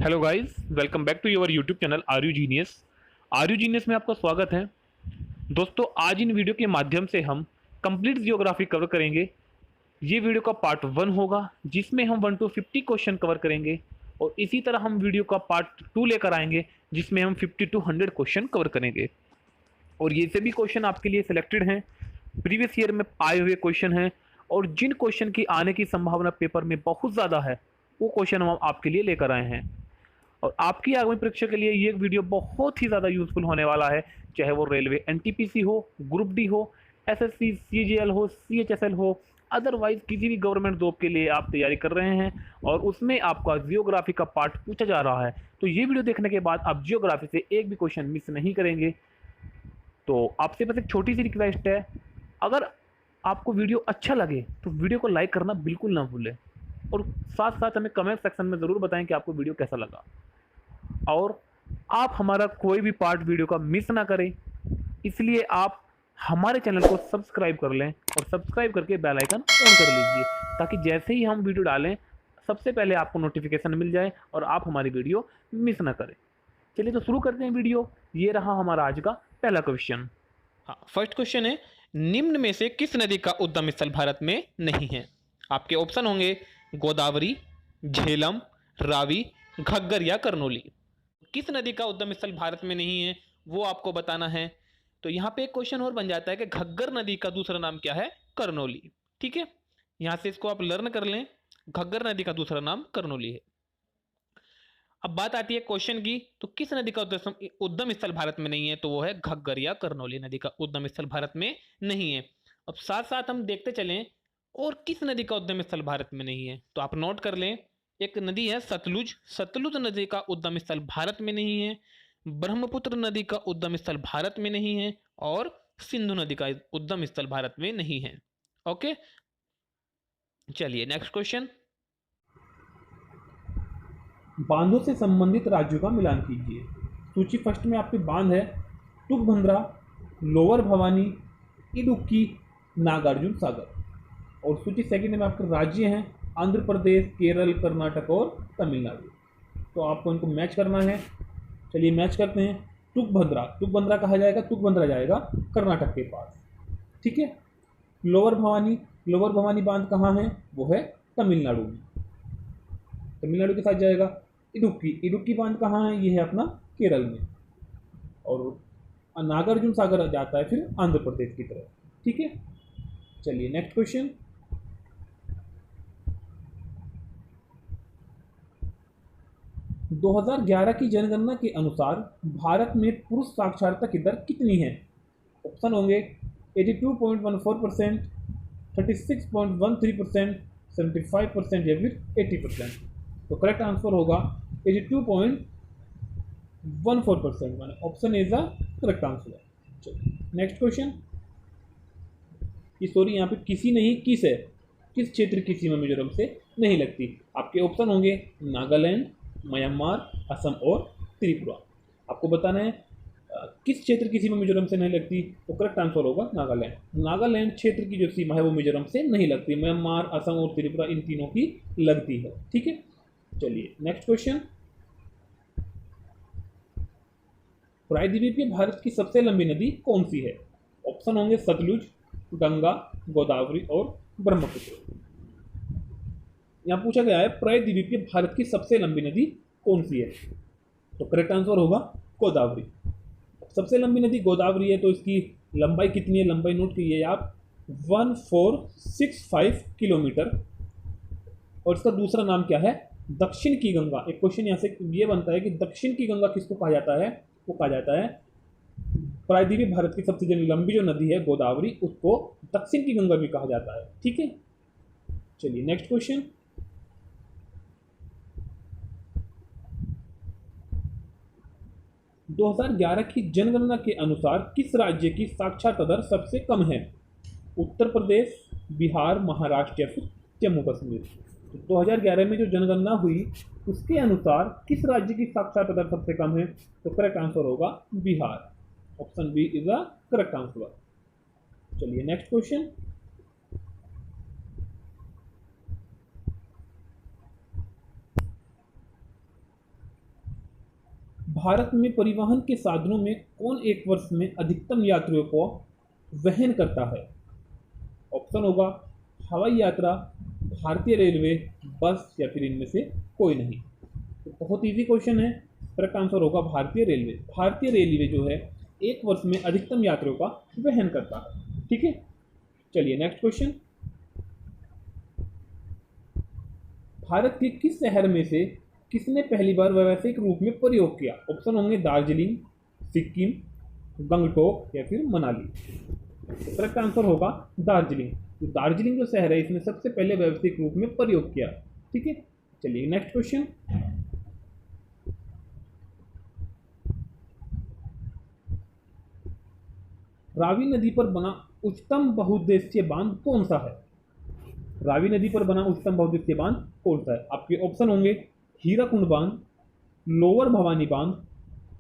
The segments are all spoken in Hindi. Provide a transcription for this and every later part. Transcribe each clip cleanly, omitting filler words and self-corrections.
Hello guys, welcome back to your YouTube channel are you genius. Are you genius में आपका स्वागत है। दोस्तों, आज इन वीडियो के माध्यम से हम कंप्लीट जियोग्राफी कवर करेंगे। ये वीडियो का पार्ट 1 होगा जिसमें हम 1 to 50 क्वेश्चन कवर करेंगे, और इसी तरह हम वीडियो का पार्ट 2 लेकर आएंगे जिसमें हम 50 to 100 क्वेश्चन कवर करेंगे। और ये सभी क्वेश्चन आपके लिए सिलेक्टेड हैं, प्रीवियस ईयर में आए हुए क्वेश्चन हैं, और जिन क्वेश्चन की आने की संभावना पेपर में बहुत ज़्यादा है वो क्वेश्चन हम आपके लिए लेकर आए हैं। और आपकी आगामी परीक्षा के लिए ये वीडियो बहुत ही ज़्यादा यूज़फुल होने वाला है, चाहे वो रेलवे एनटीपीसी हो, ग्रुप डी हो, एसएससी सीजीएल हो, सीएचएसएल हो, अदरवाइज किसी भी गवर्नमेंट जॉब के लिए आप तैयारी कर रहे हैं और उसमें आपका जियोग्राफी का पार्ट पूछा जा रहा है, तो ये वीडियो देखने के बाद आप जियोग्राफी से एक भी क्वेश्चन मिस नहीं करेंगे। तो आपसे बस एक छोटी सी रिक्वेस्ट है, अगर आपको वीडियो अच्छा लगे तो वीडियो को लाइक करना बिल्कुल ना भूलें, और साथ साथ हमें कमेंट सेक्शन में ज़रूर बताएं कि आपको वीडियो कैसा लगा। और आप हमारा कोई भी पार्ट वीडियो का मिस ना करें, इसलिए आप हमारे चैनल को सब्सक्राइब कर लें और सब्सक्राइब करके बेल आइकन ऑन कर लीजिए, ताकि जैसे ही हम वीडियो डालें सबसे पहले आपको नोटिफिकेशन मिल जाए और आप हमारी वीडियो मिस ना करें। चलिए तो शुरू करते हैं वीडियो। ये रहा हमारा आज का पहला क्वेश्चन। हाँ, फर्स्ट क्वेश्चन है, निम्न में से किस नदी का उद्गम स्थल भारत में नहीं है? आपके ऑप्शन होंगे गोदावरी, झेलम, रावी, घग्गर या करनोली। किस नदी का उद्गम स्थल भारत में नहीं है वो आपको बताना है। तो यहाँ पे एक क्वेश्चन और बन जाता है कि घग्गर नदी का दूसरा नाम क्या है? करनोली। ठीक है, यहाँ से इसको आप लर्न कर लें, घग्गर नदी का दूसरा नाम करनोली है। अब बात आती है क्वेश्चन की, तो किस नदी का उद्गम स्थल भारत में नहीं है? तो वो है घग्गर या करनौली नदी का उद्गम स्थल भारत में नहीं है। अब साथ साथ हम देखते चलें और किस नदी का उद्गम स्थल भारत में नहीं है, तो आप नोट कर लें। एक नदी है सतलुज, सतलुज नदी का उद्गम स्थल भारत में नहीं है। ब्रह्मपुत्र नदी का उद्गम स्थल भारत में नहीं है, और सिंधु नदी का उद्गम स्थल भारत में नहीं है। ओके, चलिए नेक्स्ट क्वेश्चन। बांधों से संबंधित राज्यों का मिलान कीजिए। सूची फर्स्ट में आपके बांध है तुंगभद्रा, लोअर भवानी, इडुक्की, नागार्जुन सागर। और सूची सेकंड में आपके राज्य हैं आंध्र प्रदेश, केरल, कर्नाटक और तमिलनाडु। तो आपको इनको मैच करना है। चलिए मैच करते हैं। तुंगभद्रा, तुंगभद्रा कहा जाएगा, तुंगभद्रा जाएगा कर्नाटक के पास। ठीक है। लोअर भवानी, लोअर भवानी बांध कहाँ है? वो है तमिलनाडु में, तमिलनाडु के साथ जाएगा। इडुक्की, इडुक्की बांध कहाँ है? ये है अपना केरल में। और नागार्जुन सागर जाता है फिर आंध्र प्रदेश की तरफ। ठीक है, चलिए नेक्स्ट क्वेश्चन। दो 2011 की जनगणना के अनुसार भारत में पुरुष साक्षरता की दर कितनी है? ऑप्शन होंगे 82.14%, 36.13%, 75% या फिर 80%। तो करेक्ट आंसर होगा 82.14%, माने option is the correct answer. चलिए नेक्स्ट क्वेश्चन। ये सॉरी यहाँ पे किसी नहीं, किस है। किस क्षेत्र की सीमा मिजोरम से नहीं लगती? आपके ऑप्शन होंगे नागालैंड, म्यांमार, असम और त्रिपुरा। आपको बताना है किस क्षेत्र की सीमा मिजोरम से नहीं लगती, तो करेक्ट आंसर होगा नागालैंड। नागालैंड क्षेत्र की जो सीमा है वो मिजोरम से नहीं लगती, म्यांमार, असम और त्रिपुरा इन तीनों की लगती है। ठीक है, चलिए नेक्स्ट क्वेश्चन। प्रायद्वीप में भारत की सबसे लंबी नदी कौन सी है? ऑप्शन होंगे सतलुज, गंगा, गोदावरी और ब्रह्मपुत्र। यहाँ पूछा गया है प्रायद्वीप में भारत की सबसे लंबी नदी कौन सी है, तो करेक्ट आंसर होगा गोदावरी। सबसे लंबी नदी गोदावरी है, तो इसकी लंबाई कितनी है? लंबाई नोट कीजिए आप, 1465 किलोमीटर। और इसका दूसरा नाम क्या है? दक्षिण की गंगा। एक क्वेश्चन यहाँ से ये बनता है कि दक्षिण की गंगा किसको कहा जाता है? वो कहा जाता है प्रायद्वीप भारत की सबसे लंबी जो नदी है गोदावरी, उसको दक्षिण की गंगा भी कहा जाता है। ठीक है, चलिए नेक्स्ट क्वेश्चन। दो 2011 की जनगणना के अनुसार किस राज्य की साक्षरता दर सबसे कम है? उत्तर प्रदेश, बिहार, महाराष्ट्र या फिर जम्मू कश्मीर। तो 2011 में जो जनगणना हुई उसके अनुसार किस राज्य की साक्षरता दर सबसे कम है? तो करेक्ट आंसर होगा Bihar. Option B is the correct answer. चलिए नेक्स्ट क्वेश्चन। भारत में परिवहन के साधनों में कौन एक वर्ष में अधिकतम यात्रियों को वहन करता है? ऑप्शन होगा हवाई यात्रा, भारतीय रेलवे, बस या फिर इनमें से कोई नहीं। तो बहुत इजी क्वेश्चन है, करेक्ट आंसर होगा भारतीय रेलवे। भारतीय रेलवे जो है एक वर्ष में अधिकतम यात्रियों का वहन करता है। ठीक है, चलिए नेक्स्ट क्वेश्चन। भारत के किस शहर में से किसने पहली बार व्यावसायिक रूप में प्रयोग किया? ऑप्शन होंगे दार्जिलिंग, सिक्किम, गंगटोक या फिर मनाली। करेक्ट आंसर होगा दार्जिलिंग। तो दार्जिलिंग जो शहर है इसने सबसे पहले व्यावसायिक रूप में प्रयोग किया। ठीक है, चलिए नेक्स्ट क्वेश्चन। रावी नदी पर बना उच्चतम बहुउद्देशीय बांध कौन सा है? रावी नदी पर बना उच्चतम बहुउद्देशीय बांध कौन सा है? आपके ऑप्शन होंगे हीराकुंड बांध, लोअर भवानी बांध,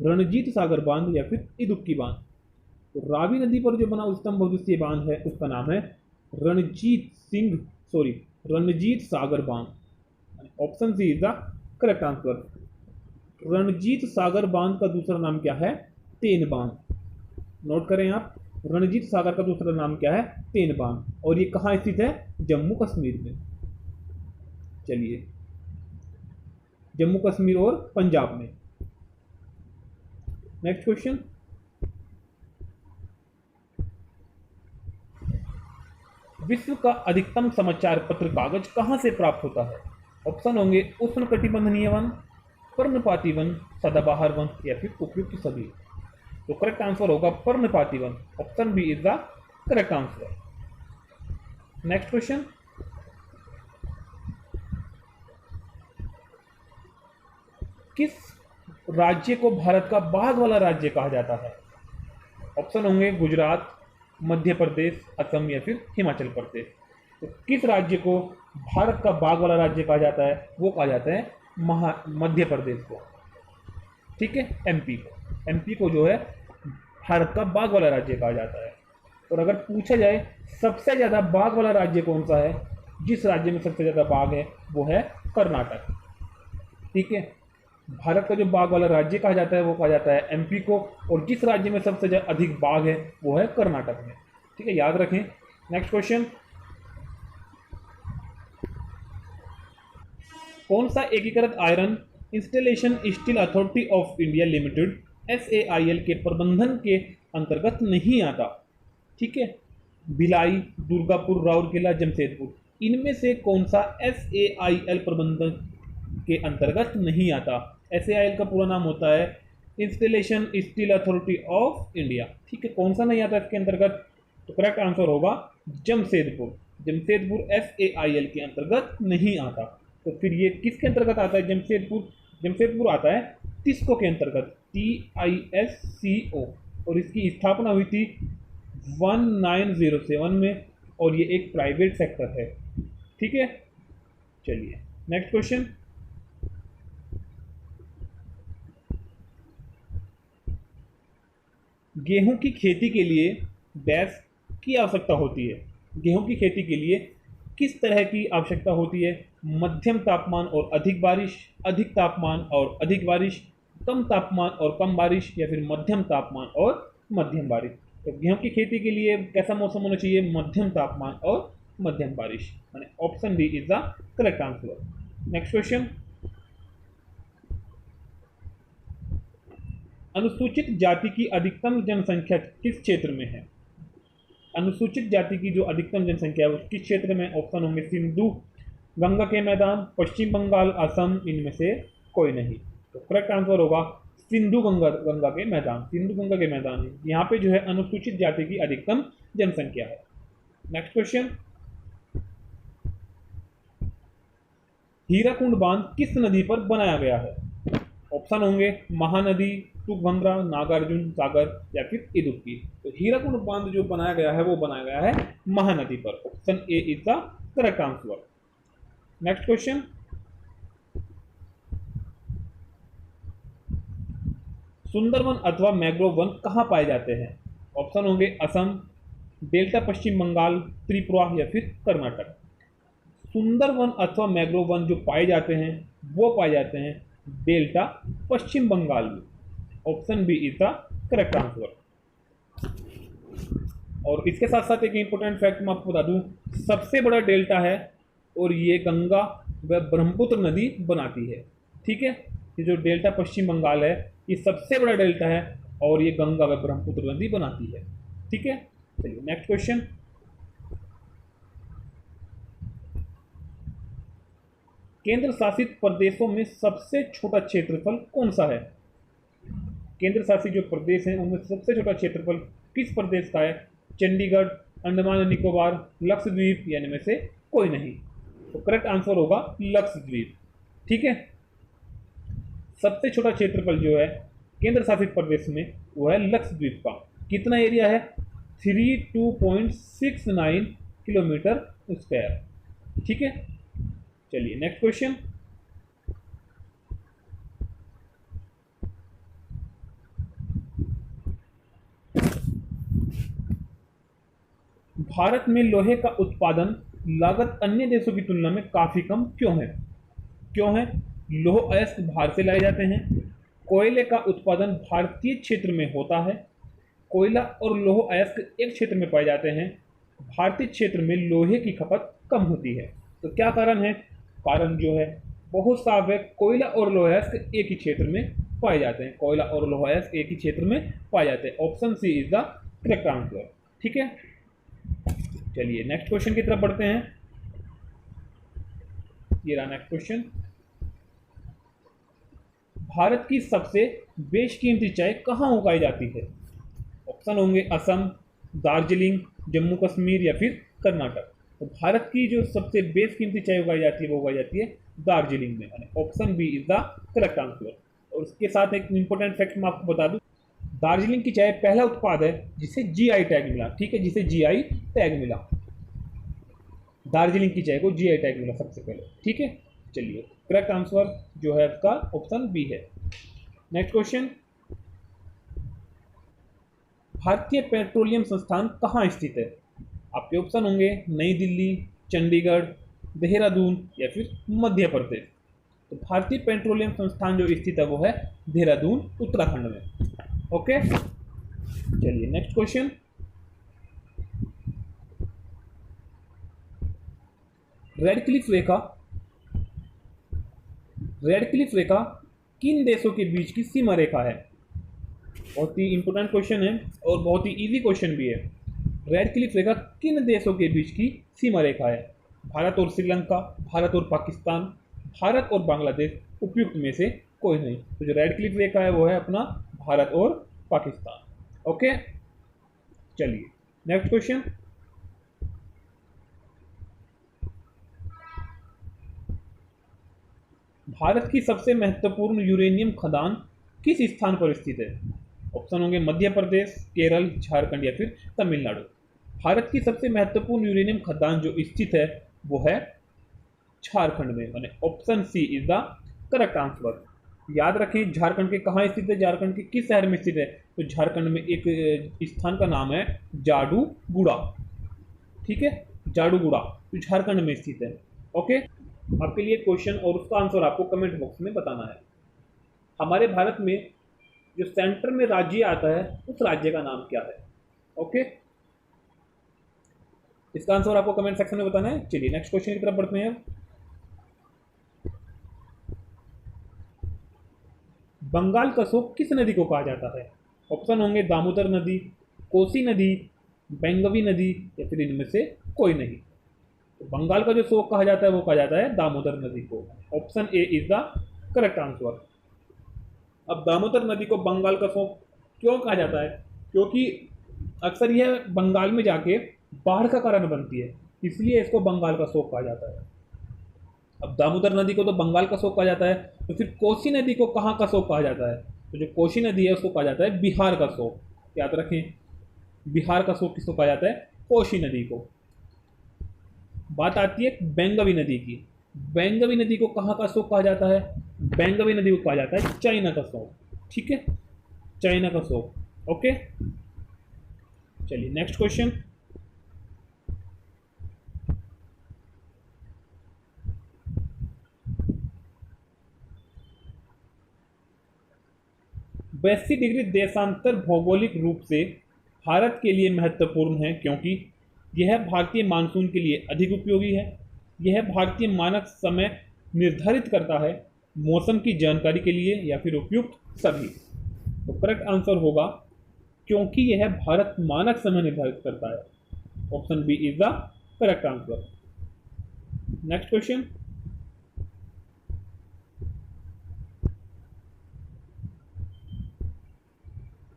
रणजीत सागर बांध या फिर इदुक्की बांध। तो रावी नदी पर जो बना उच्चतम बहुउद्देशीय बांध है उसका नाम है रणजीत सागर बांध। Option C is the correct answer. Ranjit Sagar बांध का दूसरा नाम क्या है? तेन बांध। नोट करें आप, रणजीत सागर का दूसरा नाम क्या है? तेन बांध। और ये कहाँ स्थित है? जम्मू कश्मीर में। चलिए, जम्मू कश्मीर और पंजाब में। Next question. विश्व का अधिकतम समाचार पत्र कागज कहां से प्राप्त होता है? ऑप्शन होंगे उष्णकटिबंधीय वन, पर्णपाती वन, सदाबहार वन या फिर उपयुक्त सभी। तो करेक्ट आंसर होगा पर्णपाती वन। Option B is the correct answer. Next question. किस राज्य को भारत का बाघ वाला राज्य कहा जाता है? ऑप्शन होंगे गुजरात, मध्य प्रदेश, असम या फिर हिमाचल प्रदेश। तो किस राज्य को भारत का बाघ वाला राज्य कहा जाता है? वो कहा जाता है मध्य प्रदेश को। ठीक है, एमपी को। एमपी को जो है भारत का बाघ वाला राज्य कहा जाता है। और अगर पूछा जाए सबसे ज़्यादा बाघ वाला राज्य कौन सा है, जिस राज्य में सबसे ज़्यादा बाघ है वो है कर्नाटक। ठीक है, भारत का जो बाघ वाला राज्य कहा जाता है वो कहा जाता है एमपी को, और जिस राज्य में सबसे अधिक बाघ है वो है कर्नाटक में। ठीक है, याद रखें। Next question. कौन सा एकीकृत iron installation steel authority of India limited SAIL के प्रबंधन के अंतर्गत नहीं आता? ठीक है, भिलाई, दुर्गापुर, राउरकेला, जमशेदपुर, इनमें से कौन सा SAIL प्रबंधन के अंतर्गत नहीं आता? SAIL का पूरा नाम होता है installation steel authority of India. ठीक है, कौन सा नहीं आता इसके अंतर्गत? तो करेक्ट आंसर होगा जमशेदपुर। जमशेदपुर SAIL के अंतर्गत नहीं आता। तो फिर ये किसके अंतर्गत आता है? जमशेदपुर। जमशेदपुर आता है टिस्को के अंतर्गत, TISCO, और इसकी स्थापना हुई थी 1907 में, और ये एक प्राइवेट सेक्टर है। ठीक है, चलिए नेक्स्ट क्वेश्चन। गेहूं की खेती के लिए डैश की आवश्यकता होती है? गेहूं की खेती के लिए किस तरह की आवश्यकता होती है? मध्यम तापमान और अधिक बारिश, अधिक तापमान और अधिक बारिश, कम तापमान और कम बारिश या फिर मध्यम तापमान और मध्यम बारिश। तो गेहूं की खेती के लिए कैसा मौसम होना चाहिए? मध्यम तापमान और मध्यम बारिश। यानी option D is the correct answer. Next question. अनुसूचित जाति की अधिकतम जनसंख्या किस क्षेत्र में है? अनुसूचित जाति की जो अधिकतम जनसंख्या है वो किस क्षेत्र में? ऑप्शन होंगे सिंधु गंगा के मैदान, पश्चिम बंगाल, असम, इनमें से कोई नहीं। तो करेक्ट आंसर होगा सिंधु गंगा के मैदान। सिंधु गंगा के मैदान यहाँ पे जो है अनुसूचित जाति की अधिकतम जनसंख्या है। Next question. हीराकुंड बांध किस नदी पर बनाया गया है? ऑप्शन होंगे महानदी, तुंगभद्रा, नागार्जुन सागर या फिर इदुक्की। तो हीराकुंड बांध जो बनाया गया है वो बनाया गया है महानदी पर। Option A is the correct answer. Next question. Sundarban अथवा मैंग्रोव वन कहाँ पाए जाते हैं? ऑप्शन होंगे असम, डेल्टा पश्चिम बंगाल, त्रिपुरा या फिर कर्नाटक। सुंदरवन अथवा मैंग्रोव वन जो पाए जाते हैं वो पाए जाते हैं डेल्टा पश्चिम बंगाल में। Option B is the correct answer. और इसके साथ साथ एक इंपॉर्टेंट फैक्ट मैं आपको बता दूं, सबसे बड़ा डेल्टा है और ये गंगा व ब्रह्मपुत्र नदी बनाती है। ठीक है, ये जो डेल्टा पश्चिम बंगाल है ये सबसे बड़ा डेल्टा है और ये गंगा व ब्रह्मपुत्र नदी बनाती है। ठीक है, चलिए नेक्स्ट क्वेश्चन। केंद्र शासित प्रदेशों में सबसे छोटा क्षेत्रफल कौन सा है? केंद्र शासित जो प्रदेश हैं उनमें सबसे छोटा क्षेत्रफल किस प्रदेश का है? चंडीगढ़, अंडमान और निकोबार, लक्षद्वीप या इनमें से कोई नहीं। तो करेक्ट आंसर होगा लक्षद्वीप। ठीक है, सबसे छोटा क्षेत्रफल जो है केंद्र शासित प्रदेश में वो है लक्षद्वीप का। कितना एरिया है? 32.69 किलोमीटर स्क्वायर। ठीक है, चलिए नेक्स्ट क्वेश्चन। भारत में लोहे का उत्पादन लागत अन्य देशों की तुलना में काफी कम क्यों है? क्यों है? लौह अयस्क बाहर से लाए जाते हैं, कोयले का उत्पादन भारतीय क्षेत्र में होता है, कोयला और लौह अयस्क एक क्षेत्र में पाए जाते हैं, भारतीय क्षेत्र में लोहे की खपत कम होती है। तो क्या कारण है? कारण जो है बहुत साफ है, कोयला और लौह अयस्क एक ही क्षेत्र में पाए जाते हैं। कोयला और लौह अयस्क एक ही क्षेत्र में पाए जाते हैं। Option C is the correct answer. ठीक है, चलिए नेक्स्ट क्वेश्चन की तरफ बढ़ते हैं। ये रहा नेक्स्ट क्वेश्चन। भारत की सबसे बेशकीमती चाय कहाँ उगाई जाती है? ऑप्शन होंगे असम, दार्जिलिंग, जम्मू कश्मीर या फिर कर्नाटक। तो भारत की जो सबसे बेशकीमती चाय उगाई जाती है वो उगाई जाती है दार्जिलिंग में। यानी option B is the correct answer. और उसके साथ एक इंपॉर्टेंट फैक्ट मैं आपको बता दूं, दार्जिलिंग की चाय पहला उत्पाद है जिसे जीआई टैग मिला। ठीक है, जिसे जीआई टैग मिला, दार्जिलिंग की चाय को जीआई टैग मिला सबसे पहले। ठीक है, चलिए करेक्ट आंसर जो है इसका ऑप्शन बी है। Next question. भारतीय पेट्रोलियम संस्थान कहाँ स्थित है? आपके ऑप्शन होंगे नई दिल्ली, चंडीगढ़, देहरादून या फिर मध्य प्रदेश। तो भारतीय पेट्रोलियम संस्थान जो स्थित है वो है देहरादून, उत्तराखंड में। ओके, चलिए नेक्स्ट क्वेश्चन। रेड क्लिफ रेखा किन देशों के बीच की सीमा रेखा है? बहुत ही इंपॉर्टेंट क्वेश्चन है और बहुत ही इजी क्वेश्चन भी है। रेड क्लिफ रेखा किन देशों के बीच की सीमा रेखा है? भारत और श्रीलंका, भारत और पाकिस्तान, भारत और बांग्लादेश, उपयुक्त में से कोई नहीं। तो जो रेड क्लिफ रेखा है वो है अपना भारत और पाकिस्तान। ओके, चलिए नेक्स्ट क्वेश्चन। भारत की सबसे महत्वपूर्ण यूरेनियम खदान किस स्थान पर स्थित है? ऑप्शन होंगे मध्य प्रदेश, केरल, झारखंड या फिर तमिलनाडु। भारत की सबसे महत्वपूर्ण यूरेनियम खदान जो स्थित है वो है झारखंड में। यानी option C is the correct answer. याद रखें झारखंड के कहाँ स्थित है, झारखंड के किस शहर में स्थित है? तो झारखंड में एक स्थान का नाम है जाडूगुड़ा। ठीक है, जाडूगुड़ा तो झारखंड में स्थित है। ओके, आपके लिए क्वेश्चन और उसका आंसर आपको कमेंट बॉक्स में बताना है। हमारे भारत में जो सेंटर में राज्य आता है उस राज्य का नाम क्या है? ओके, इसका आंसर आपको कमेंट सेक्शन में बताना है। चलिए नेक्स्ट क्वेश्चन की तरफ बढ़ते हैं। बंगाल का शोक किस नदी को कहा जाता है? ऑप्शन होंगे दामोदर नदी, कोसी नदी, बेंगवी नदी या फिर इनमें से कोई नहीं। तो बंगाल का जो शोक कहा जाता है वो कहा जाता है दामोदर नदी को। Option A is the correct answer. अब दामोदर नदी को बंगाल का शोक क्यों कहा जाता है? क्योंकि अक्सर यह बंगाल में जाके बाढ़ का कारण बनती है, इसलिए इसको बंगाल का शोक कहा जाता है। अब दामोदर नदी को तो बंगाल का शोक कहा जाता है, तो फिर कोसी नदी को कहाँ का शोक कहा जाता है? तो जो कोसी नदी है उसको कहा जाता है बिहार का शोक। याद रखें, बिहार का शोक किसको कहा जाता है? कोसी नदी को। बात आती है बेंगवी नदी की। बेंगवी नदी को कहाँ का शोक कहा जाता है? बेंगवी नदी को कहा जाता है चाइना का शोक। ठीक है, चाइना का शोक। ओके, चलिए नेक्स्ट क्वेश्चन। 82 डिग्री देशांतर भौगोलिक रूप से भारत के लिए महत्वपूर्ण है क्योंकि यह भारतीय मानसून के लिए अधिक उपयोगी है। यह भारतीय मानक समय निर्धारित करता है, मौसम की जानकारी के लिए या फिर उपयुक्त सभी। तो करेक्ट आंसर होगा क्योंकि यह भारत मानक समय निर्धारित करता है। Option B is the correct answer. Next question,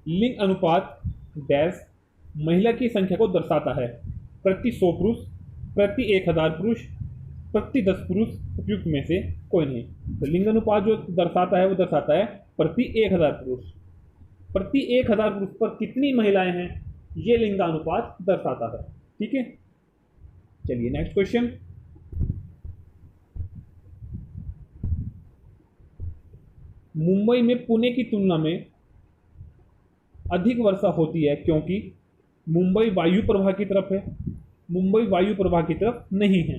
लिंग अनुपात डैश महिला की संख्या को दर्शाता है, प्रति 100 पुरुष, प्रति 1000 पुरुष, प्रति 10 पुरुष, उपयुक्त में से कोई नहीं। तो लिंग अनुपात जो दर्शाता है वो दर्शाता है प्रति 1000 पुरुष। प्रति 1000 पुरुष पर कितनी महिलाएं हैं ये लिंग अनुपात दर्शाता है। ठीक है, चलिए नेक्स्ट क्वेश्चन, मुंबई में पुणे की तुलना में अधिक वर्षा होती है क्योंकि मुंबई वायु प्रवाह की तरफ है, मुंबई वायु प्रवाह की तरफ नहीं है,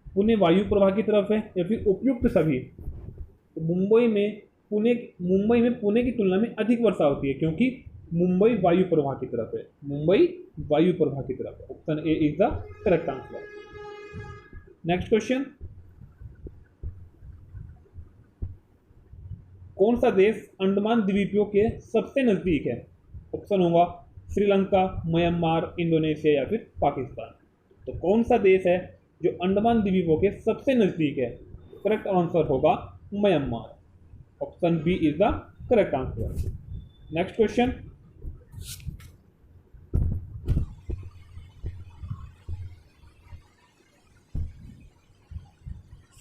पुणे वायु प्रवाह की तरफ है या फिर उपयुक्त सभी। तो मुंबई में पुणे की तुलना में अधिक वर्षा होती है क्योंकि मुंबई वायु प्रवाह की तरफ है, मुंबई वायु प्रवाह की तरफ है। Option A is the correct answer. Next question, कौन सा देश अंडमान द्वीपों के सबसे नजदीक है? ऑप्शन होगा श्रीलंका, म्यांमार, इंडोनेशिया या फिर पाकिस्तान। तो कौन सा देश है जो अंडमान द्वीपों के सबसे नजदीक है? करेक्ट आंसर होगा Myanmar. Option B is the correct answer. Next question,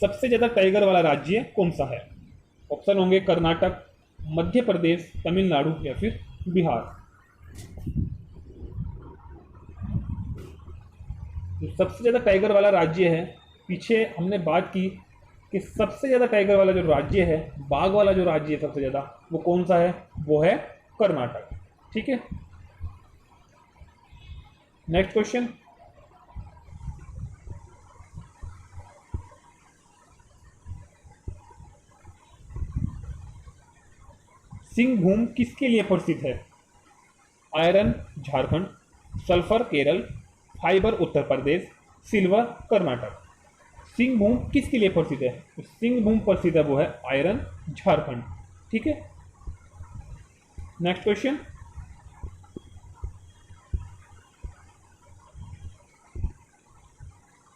सबसे ज्यादा टाइगर वाला राज्य कौन सा है? ऑप्शन होंगे कर्नाटक, मध्य प्रदेश, तमिलनाडु या फिर बिहार। जो सबसे ज्यादा टाइगर वाला राज्य है, पीछे हमने बात की कि सबसे ज्यादा टाइगर वाला जो राज्य है, बाघ वाला जो राज्य है सबसे ज्यादा, वो कौन सा है? वो है कर्नाटक। ठीक है, नेक्स्ट क्वेश्चन, सिंहभूम किसके लिए प्रसिद्ध है? Iron Jharkhand, sulphur Kerala, fibre Uttar Pradesh, silver Karnataka. Singhbhum किसके लिए प्रसिद्ध है? तो सिंहभूम प्रसिद्ध है वो है आयरन झारखंड। ठीक है, नेक्स्ट क्वेश्चन,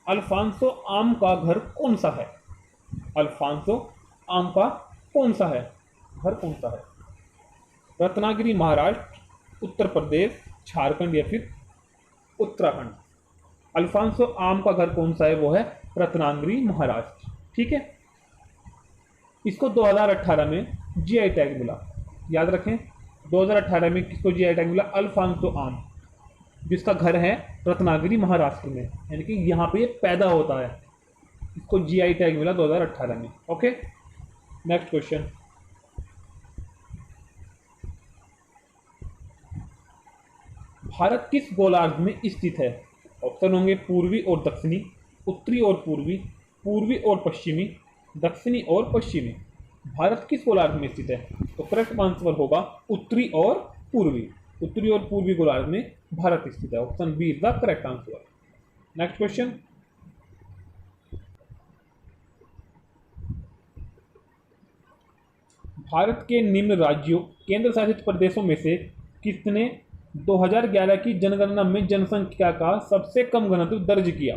अल्फांसो आम का घर कौन सा है? अल्फांसो आम का कौन सा है घर कौन सा है? रत्नागिरी महाराष्ट्र, उत्तर प्रदेश, झारखंड या फिर उत्तराखंड। अल्फांसो आम का घर कौन सा है? वो है रत्नागिरी महाराष्ट्र। ठीक है, इसको 2018 में जीआई टैग मिला, याद रखें 2018 में किसको जीआई टैग मिला? अल्फांसो आम, जिसका घर है रत्नागिरी महाराष्ट्र में, यानी कि यहाँ पे ये पैदा होता है। इसको जीआई टैग मिला 2018 में। ओके, नेक्स्ट क्वेश्चन, भारत किस गोलार्ध में स्थित है? ऑप्शन होंगे पूर्वी और दक्षिणी, उत्तरी और पूर्वी, पूर्वी और पश्चिमी, दक्षिणी और पश्चिमी। भारत किस गोलार्ध में स्थित है? तो करेक्ट आंसर होगा उत्तरी और पूर्वी। उत्तरी और पूर्वी गोलार्ध में भारत स्थित है। Option B is the correct answer. Next question, Bharat के निम्न राज्यों केंद्र शासित प्रदेशों में से किसने 2011 की जनगणना में जनसंख्या का सबसे कम घनत्व दर्ज किया?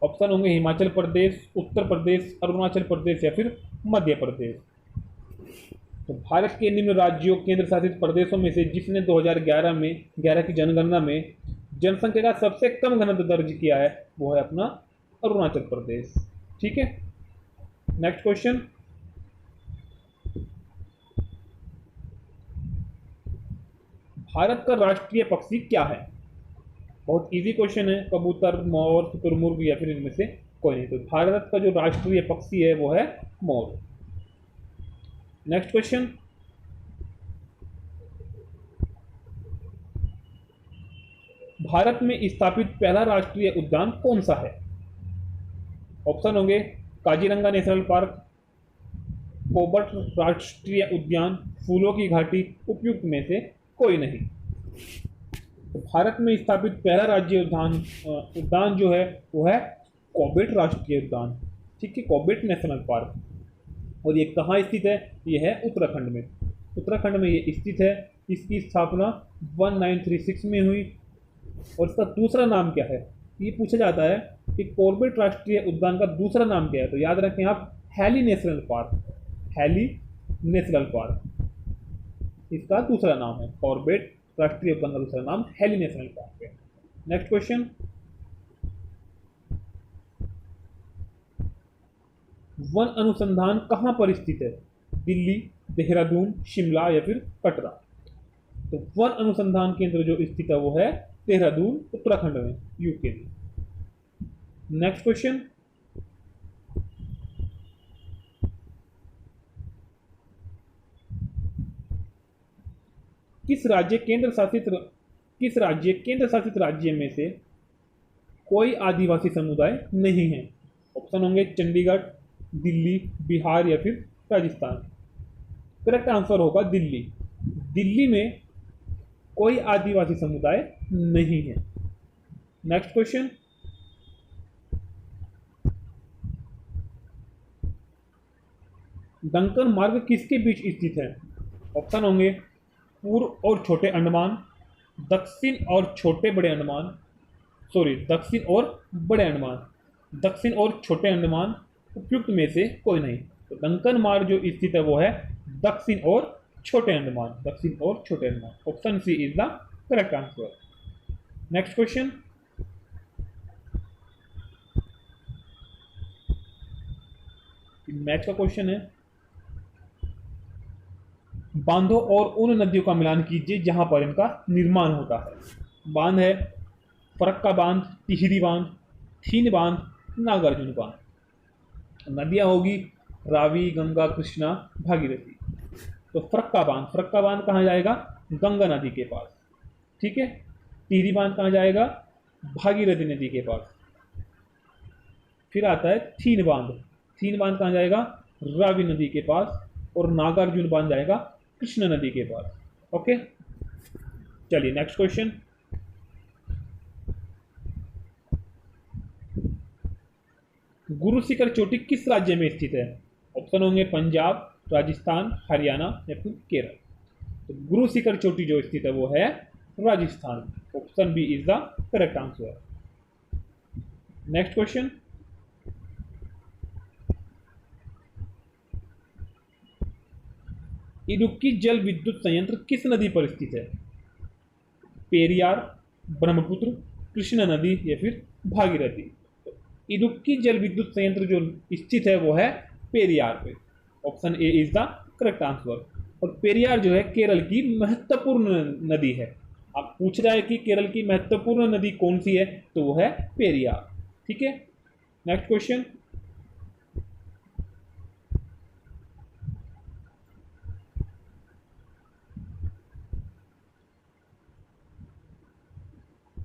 ऑप्शन होंगे हिमाचल प्रदेश, उत्तर प्रदेश, अरुणाचल प्रदेश या फिर मध्य प्रदेश। तो भारत के निम्न राज्यों केंद्र शासित प्रदेशों में से जिसने 2011 की जनगणना में जनसंख्या का सबसे कम घनत्व दर्ज किया है वो है अपना अरुणाचल प्रदेश। ठीक है, नेक्स्ट क्वेश्चन, भारत का राष्ट्रीय पक्षी क्या है? बहुत इजी क्वेश्चन है, कबूतर, मोर, शुतुरमुर्ग या फिर इनमें से कोई नहीं। तो भारत का जो राष्ट्रीय पक्षी है वो है मोर। नेक्स्ट क्वेश्चन, भारत में स्थापित पहला राष्ट्रीय उद्यान कौन सा है? ऑप्शन होंगे काजीरंगा नेशनल पार्क, कोबर्ट राष्ट्रीय उद्यान, फूलों की घाटी उपयुक्त में से कोई नहीं। तो भारत में स्थापित पहला राज्य उद्यान जो है वो है कॉर्बेट राष्ट्रीय उद्यान। ठीक है, कॉर्बेट नेशनल पार्क। और ये कहाँ स्थित है? ये है उत्तराखंड में। उत्तराखंड में ये स्थित है। इसकी स्थापना 1936 में हुई। और इसका दूसरा नाम क्या है? ये पूछा जाता है कि कॉर्बेट राष्ट्रीय उद्यान का दूसरा नाम क्या है। तो याद रखें आप, Hailey national park. Hailey national park इसका दूसरा नाम है। कॉर्बेट राष्ट्रीय उद्यान का दूसरा नाम हैली नेशनल पार्क है। नेक्स्ट क्वेश्चन, वन अनुसंधान कहाँ पर स्थित है? दिल्ली, देहरादून, शिमला या फिर कटरा? तो वन अनुसंधान केंद्र जो स्थित है वो है देहरादून, उत्तराखंड में, यूके में। नेक्स्ट क्वेश्चन, किस राज्य केंद्र शासित राज्य में से कोई आदिवासी समुदाय नहीं है? ऑप्शन होंगे चंडीगढ़, दिल्ली, बिहार या फिर राजस्थान। करेक्ट आंसर होगा दिल्ली। दिल्ली में कोई आदिवासी समुदाय नहीं है। नेक्स्ट क्वेश्चन, डंकन मार्ग किसके बीच स्थित है? ऑप्शन होंगे पूर्व और छोटे अंडमान, दक्षिण और छोटे बड़े अंडमान, सॉरी दक्षिण और बड़े अंडमान, दक्षिण और छोटे अंडमान उपयुक्त में से कोई नहीं। तो डंकन मार्ग जो स्थित है वो है दक्षिण और छोटे अंडमान, दक्षिण और छोटे Andaman. Option C is the correct answer. Next question, match का क्वेश्चन है, बांधों और उन नदियों का मिलान कीजिए जहां पर इनका निर्माण होता है। बांध है फरक्का बांध, टिहरी बांध, थीन बांध, नागार्जुन बांध। नदियां होगी रावी, गंगा, कृष्णा, भागीरथी। तो फरक्का बांध कहाँ जाएगा? गंगा नदी के पास। ठीक है। टिहरी बांध कहाँ जाएगा? भागीरथी नदी के पास। फिर आता है थीन बांध कहाँ जाएगा? रावी नदी के पास। और नागार्जुन बांध जाएगा कृष्णा नदी के पास। ओके, चलिए नेक्स्ट क्वेश्चन, गुरु शिखर चोटी किस राज्य में स्थित है? ऑप्शन होंगे पंजाब, राजस्थान, हरियाणा या फिर केरल। तो गुरु शिखर चोटी जो स्थित है वो है Rajasthan. Option B is the correct answer. Next question, Idukki जल विद्युत संयंत्र किस नदी पर स्थित है? पेरियार, ब्रह्मपुत्र, कृष्णा नदी या फिर भागीरथी। तो इडुक्की जल विद्युत संयंत्र जो स्थित है वो है पेरियार पे। Option A is the correct answer. और पेरियार जो है केरल की महत्वपूर्ण नदी है। आप पूछ रहा है कि केरल की महत्वपूर्ण नदी कौन सी है, तो वो है पेरियार। ठीक है। नेक्स्ट क्वेश्चन,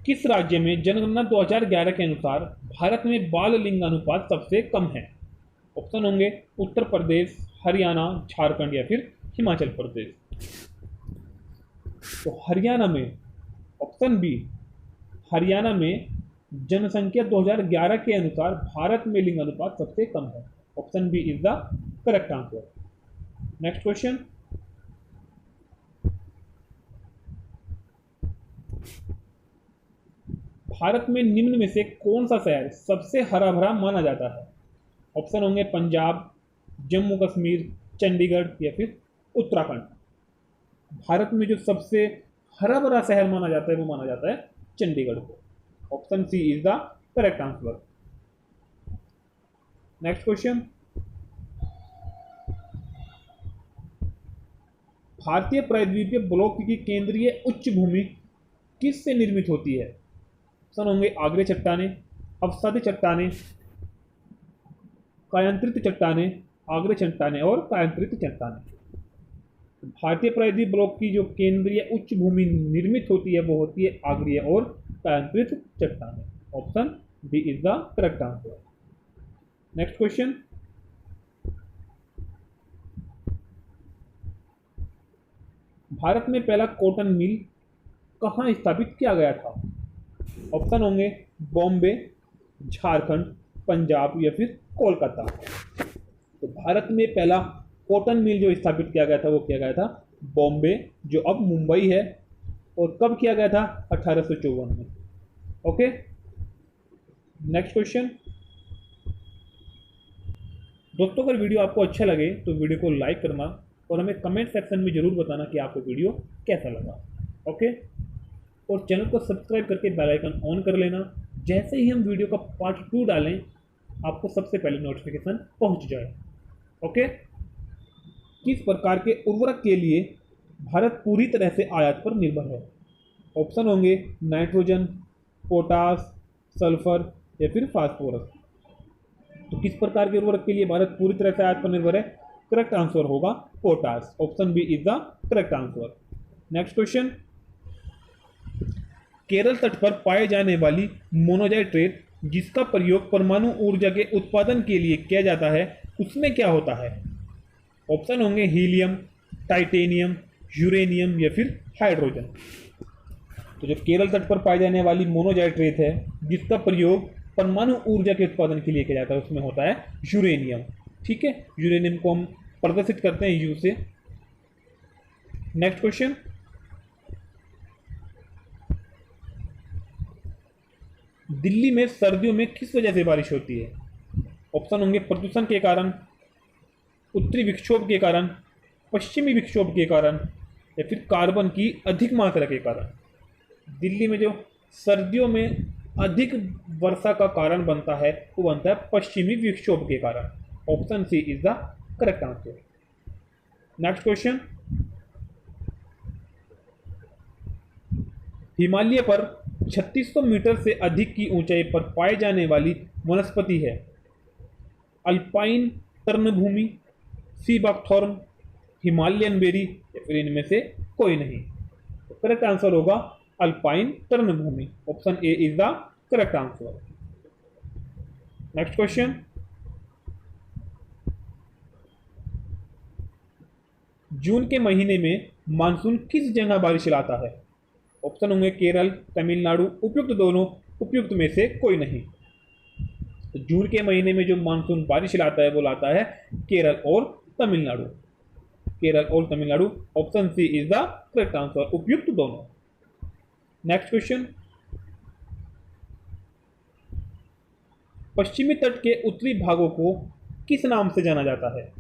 किस राज्य में जनगणना 2011 के अनुसार भारत में बाल लिंगानुपात सबसे कम है? ऑप्शन होंगे उत्तर प्रदेश, हरियाणा, झारखंड या फिर हिमाचल प्रदेश। तो हरियाणा में, ऑप्शन बी, हरियाणा में जनसंख्या 2011 के अनुसार भारत में लिंगानुपात सबसे कम है। Option B is the correct answer. Next question, Bharat में निम्न में से कौन सा शहर सबसे हरा भरा माना जाता है? ऑप्शन होंगे पंजाब, जम्मू कश्मीर, चंडीगढ़ या फिर उत्तराखंड। भारत में जो सबसे हरा भरा शहर माना जाता है वो माना जाता है चंडीगढ़ को। Option C is the correct answer. Next question, भारतीय प्रायद्वीपीय ब्लॉक की केंद्रीय उच्च भूमि किससे निर्मित होती है? ऑप्शन होंगे आग्नेय चट्टाने, अवसादी चट्टाने, कायांतरित चट्टाने, आग्नेय चट्टाने और कायांतरित चट्टाने। भारतीय प्रायद्वीप ब्लॉक की जो केंद्रीय उच्च भूमि निर्मित होती है वो होती है आग्नेय और कायांतरित चट्टाने। Option B is the correct answer. Next question, Bharat में पहला कॉटन मिल कहाँ स्थापित किया गया था? ऑप्शन होंगे बॉम्बे, झारखंड, पंजाब या फिर कोलकाता। तो भारत में पहला कॉटन मिल जो स्थापित किया गया था वो किया गया था बॉम्बे, जो अब मुंबई है। और कब किया गया था? 1854 में। Okay, next question. दोस्तों अगर वीडियो आपको अच्छा लगे तो वीडियो को लाइक करना और हमें कमेंट सेक्शन में ज़रूर बताना कि आपको वीडियो कैसा लगा। ओके, और चैनल को सब्सक्राइब करके बेल आइकन ऑन कर लेना। जैसे ही हम वीडियो का पार्ट 2 डालें आपको सबसे पहले नोटिफिकेशन पहुंच जाए। ओके, किस प्रकार के उर्वरक के लिए भारत पूरी तरह से आयात पर निर्भर है? ऑप्शन होंगे नाइट्रोजन, पोटास, सल्फर या फिर फास्फोरस। तो किस प्रकार के उर्वरक के लिए भारत पूरी तरह से आयात पर निर्भर है? करेक्ट आंसर होगा potash. Option B is the correct answer. Next question. Kerala तट पर पाए जाने वाली मोनोजाइट्रेट जिसका प्रयोग परमाणु ऊर्जा के उत्पादन के लिए किया जाता है उसमें क्या होता है? ऑप्शन होंगे हीलियम, टाइटेनियम, यूरेनियम या फिर हाइड्रोजन। तो जो केरल तट पर पाई जाने वाली मोनोजाइट्रेट है जिसका प्रयोग परमाणु ऊर्जा के उत्पादन के लिए किया जाता है उसमें होता है यूरेनियम। ठीक है, यूरेनियम को हम प्रदर्शित करते हैं यू से। Next question. दिल्ली में सर्दियों में किस वजह से बारिश होती है? ऑप्शन होंगे प्रदूषण के कारण, उत्तरी विक्षोभ के कारण, पश्चिमी विक्षोभ के कारण या फिर कार्बन की अधिक मात्रा के कारण। दिल्ली में जो सर्दियों में अधिक वर्षा का कारण बनता है वो बनता है पश्चिमी विक्षोभ के कारण। Option C is the correct answer. Next question. Himalaya पर 3600 मीटर से अधिक की ऊंचाई पर पाई जाने वाली वनस्पति है अल्पाइन तृणभूमि, सी बकथॉर्न, हिमालयन बेरी या फिर इनमें से कोई नहीं। तो करेक्ट आंसर होगा अल्पाइन तृणभूमि। Option A is the correct answer. Next question. जून के महीने में मानसून किस जगह बारिश लाता है? ऑप्शन होंगे केरल, तमिलनाडु, उपयुक्त दोनों, उपयुक्त में से कोई नहीं। तो जून के महीने में जो मानसून बारिश लाता है वो लाता है केरल और तमिलनाडु। केरल और Tamil Nadu. Option C is the correct answer, उपयुक्त दोनों। Next question. पश्चिमी तट के उत्तरी भागों को किस नाम से जाना जाता है?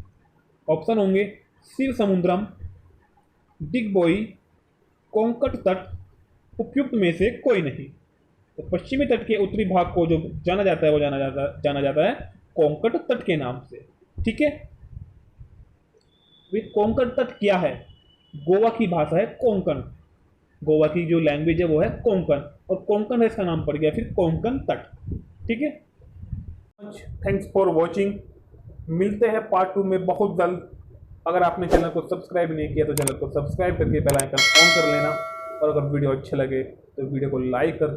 ऑप्शन होंगे शिव समुद्रम, डिगबोई, कोंकण तट, उपयुक्त में से कोई नहीं। तो पश्चिमी तट के उत्तरी भाग को जो जाना जाता है वो जाना जाता है कोंकण तट के नाम से। ठीक है, कोंकण तट क्या है? गोवा की भाषा है कोंकण। गोवा की जो लैंग्वेज है वो है कोंकण, और कोंकण है इसका नाम पड़ गया फिर कोंकण तट। ठीक है, थैंक्स फॉर वॉचिंग। मिलते हैं पार्ट 2 में बहुत जल्द। अगर आपने चैनल को सब्सक्राइब नहीं किया तो चैनल को सब्सक्राइब करके बेल आइकन ऑन कर लेना, और अगर वीडियो अच्छे लगे तो वीडियो को लाइक कर